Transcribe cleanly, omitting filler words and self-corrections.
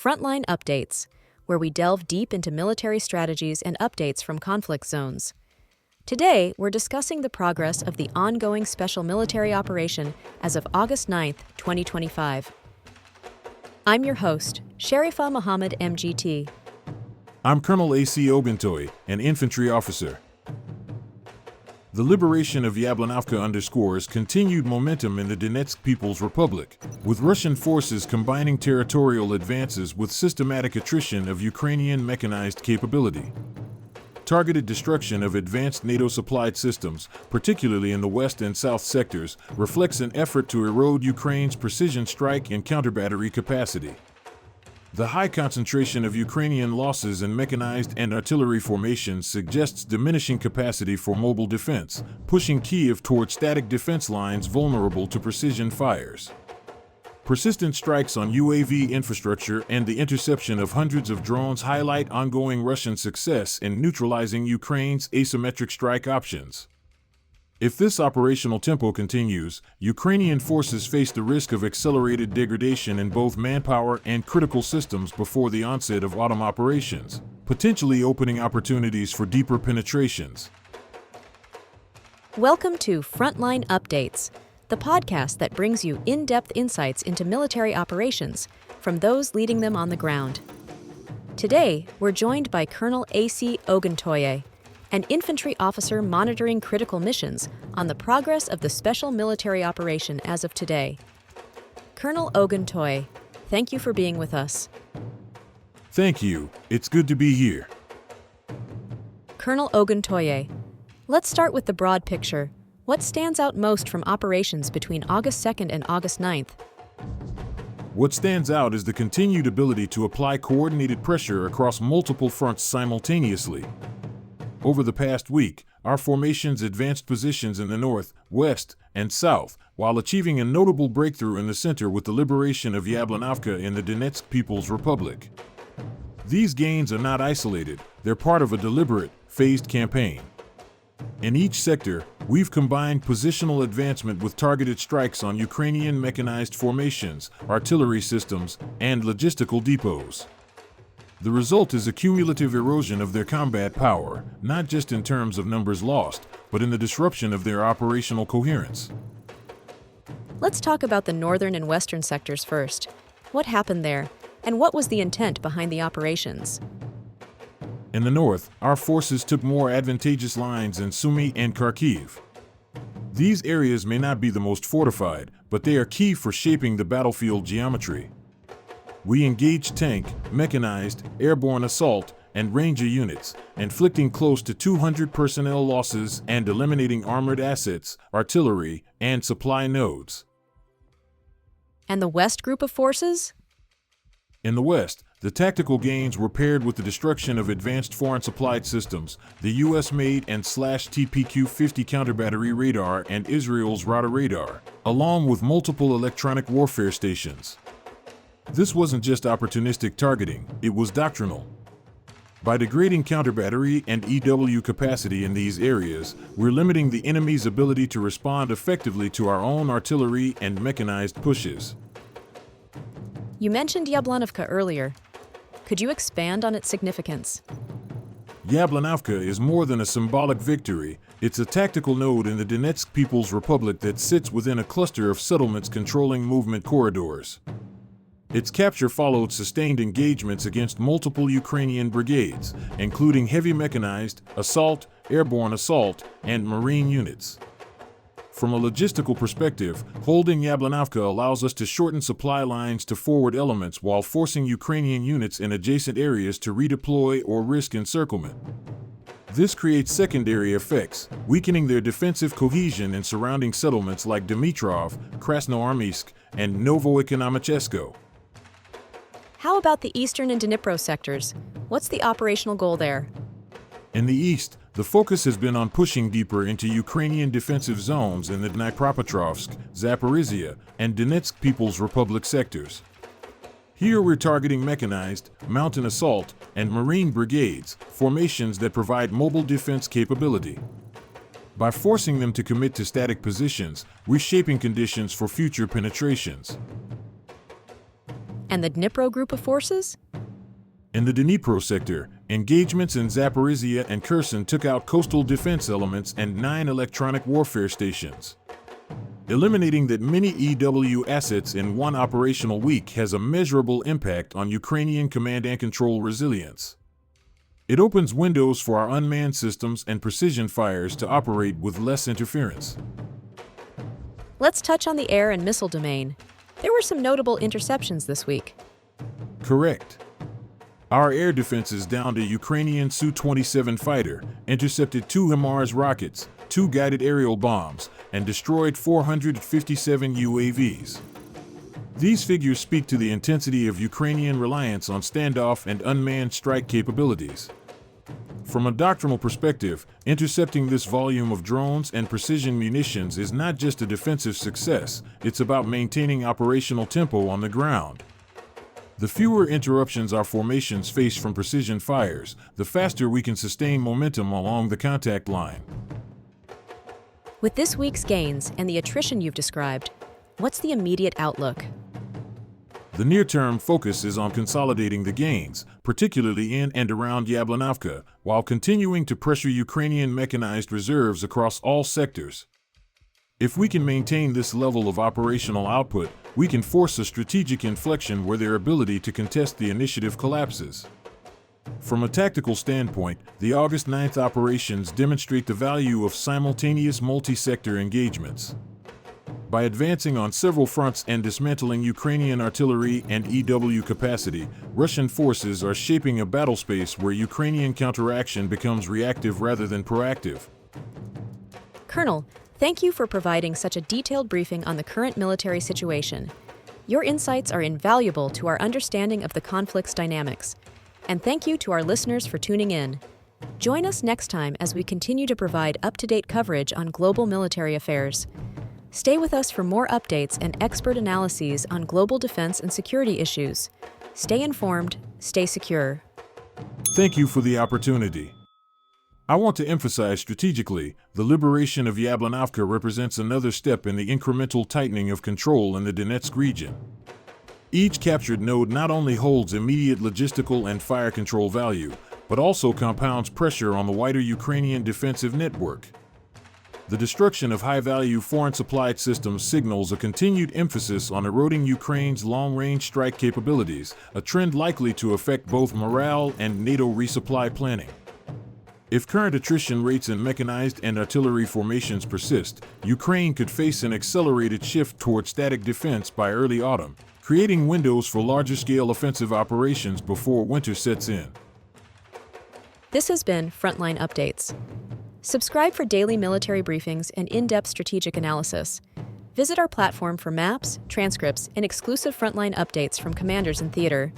Frontline Updates, where we delve deep into military strategies and updates from conflict zones. Today, we're discussing the progress of the ongoing special military operation as of August 9, 2025. I'm your host, Sharifa Mohammed MGT. I'm Colonel A.C. Oguntoye, an infantry officer. The liberation of Yablonovka underscores continued momentum in the Donetsk People's Republic, with Russian forces combining territorial advances with systematic attrition of Ukrainian mechanized capability. Targeted destruction of advanced NATO-supplied systems, particularly in the west and south sectors, reflects an effort to erode Ukraine's precision strike and counter-battery capacity. The high concentration of Ukrainian losses in mechanized and artillery formations suggests diminishing capacity for mobile defense, pushing Kyiv toward static defense lines vulnerable to precision fires. Persistent strikes on UAV infrastructure and the interception of hundreds of drones highlight ongoing Russian success in neutralizing Ukraine's asymmetric strike options. If this operational tempo continues, Ukrainian forces face the risk of accelerated degradation in both manpower and critical systems before the onset of autumn operations, potentially opening opportunities for deeper penetrations. Welcome to Frontline Updates, the podcast that brings you in-depth insights into military operations from those leading them on the ground. Today, we're joined by Colonel A.C. Oguntoye, an infantry officer monitoring critical missions on the progress of the special military operation as of today. Colonel Oguntoye, thank you for being with us. Thank you. It's good to be here. Colonel Oguntoye, let's start with the broad picture. What stands out most from operations between August 2nd and August 9th? What stands out is the continued ability to apply coordinated pressure across multiple fronts simultaneously. Over the past week, our formations advanced positions in the north, west, and south, while achieving a notable breakthrough in the center with the liberation of Yablonovka in the Donetsk People's Republic. These gains are not isolated, they're part of a deliberate, phased campaign. In each sector, we've combined positional advancement with targeted strikes on Ukrainian mechanized formations, artillery systems, and logistical depots. The result is a cumulative erosion of their combat power, not just in terms of numbers lost, but in the disruption of their operational coherence. Let's talk about the northern and western sectors first. What happened there, and what was the intent behind the operations? In the north, our forces took more advantageous lines in Sumy and Kharkiv. These areas may not be the most fortified, but they are key for shaping the battlefield geometry. We engaged tank, mechanized, airborne assault, and ranger units, inflicting close to 200 personnel losses and eliminating armored assets, artillery, and supply nodes. And the West group of forces? In the West, the tactical gains were paired with the destruction of advanced foreign supplied systems, the US-made and /TPQ-50 counter-battery radar and Israel's Rada radar, along with multiple electronic warfare stations. This wasn't just opportunistic targeting, it was doctrinal. By degrading counter-battery and EW capacity in these areas, we're limiting the enemy's ability to respond effectively to our own artillery and mechanized pushes. You mentioned Yablonovka earlier. Could you expand on its significance? Yablonovka is more than a symbolic victory, it's a tactical node in the Donetsk People's Republic that sits within a cluster of settlements controlling movement corridors. Its capture followed sustained engagements against multiple Ukrainian brigades, including heavy mechanized, assault, airborne assault, and marine units. From a logistical perspective, holding Yablonovka allows us to shorten supply lines to forward elements while forcing Ukrainian units in adjacent areas to redeploy or risk encirclement. This creates secondary effects, weakening their defensive cohesion in surrounding settlements like Dmitrov, Krasnoarmeysk, and Novoekonomichesko. How about the eastern and Dnipro sectors? What's the operational goal there? In the east, the focus has been on pushing deeper into Ukrainian defensive zones in the Dnipropetrovsk, Zaporizhia, and Donetsk People's Republic sectors. Here we're targeting mechanized, mountain assault, and marine brigades, formations that provide mobile defense capability. By forcing them to commit to static positions, we're shaping conditions for future penetrations. And the Dnipro group of forces? In the Dnipro sector, engagements in Zaporizhia and Kherson took out coastal defense elements and 9 electronic warfare stations. Eliminating that many EW assets in one operational week has a measurable impact on Ukrainian command and control resilience. It opens windows for our unmanned systems and precision fires to operate with less interference. Let's touch on the air and missile domain. There were some notable interceptions this week. Correct. Our air defenses downed a Ukrainian Su-27 fighter, intercepted 2 HIMARS rockets, 2 guided aerial bombs, and destroyed 457 UAVs. These figures speak to the intensity of Ukrainian reliance on standoff and unmanned strike capabilities. From a doctrinal perspective, intercepting this volume of drones and precision munitions is not just a defensive success, it's about maintaining operational tempo on the ground. The fewer interruptions our formations face from precision fires, the faster we can sustain momentum along the contact line. With this week's gains and the attrition you've described, what's the immediate outlook? The near-term focus is on consolidating the gains, particularly in and around Yablonovka, while continuing to pressure Ukrainian mechanized reserves across all sectors. If we can maintain this level of operational output, we can force a strategic inflection where their ability to contest the initiative collapses. From a tactical standpoint, the August 9th operations demonstrate the value of simultaneous multi-sector engagements. By advancing on several fronts and dismantling Ukrainian artillery and EW capacity, Russian forces are shaping a battle space where Ukrainian counteraction becomes reactive rather than proactive. Colonel, thank you for providing such a detailed briefing on the current military situation. Your insights are invaluable to our understanding of the conflict's dynamics. And thank you to our listeners for tuning in. Join us next time as we continue to provide up-to-date coverage on global military affairs. Stay with us for more updates and expert analyses on global defense and security issues. Stay informed, stay secure. Thank you for the opportunity. I want to emphasize strategically, the liberation of Yablonovka represents another step in the incremental tightening of control in the Donetsk region. Each captured node not only holds immediate logistical and fire control value, but also compounds pressure on the wider Ukrainian defensive network. The destruction of high-value foreign-supplied systems signals a continued emphasis on eroding Ukraine's long-range strike capabilities, a trend likely to affect both morale and NATO resupply planning. If current attrition rates in mechanized and artillery formations persist, Ukraine could face an accelerated shift toward static defense by early autumn, creating windows for larger-scale offensive operations before winter sets in. This has been Frontline Updates. Subscribe for daily military briefings and in-depth strategic analysis. Visit our platform for maps, transcripts, and exclusive Frontline updates from commanders in theater.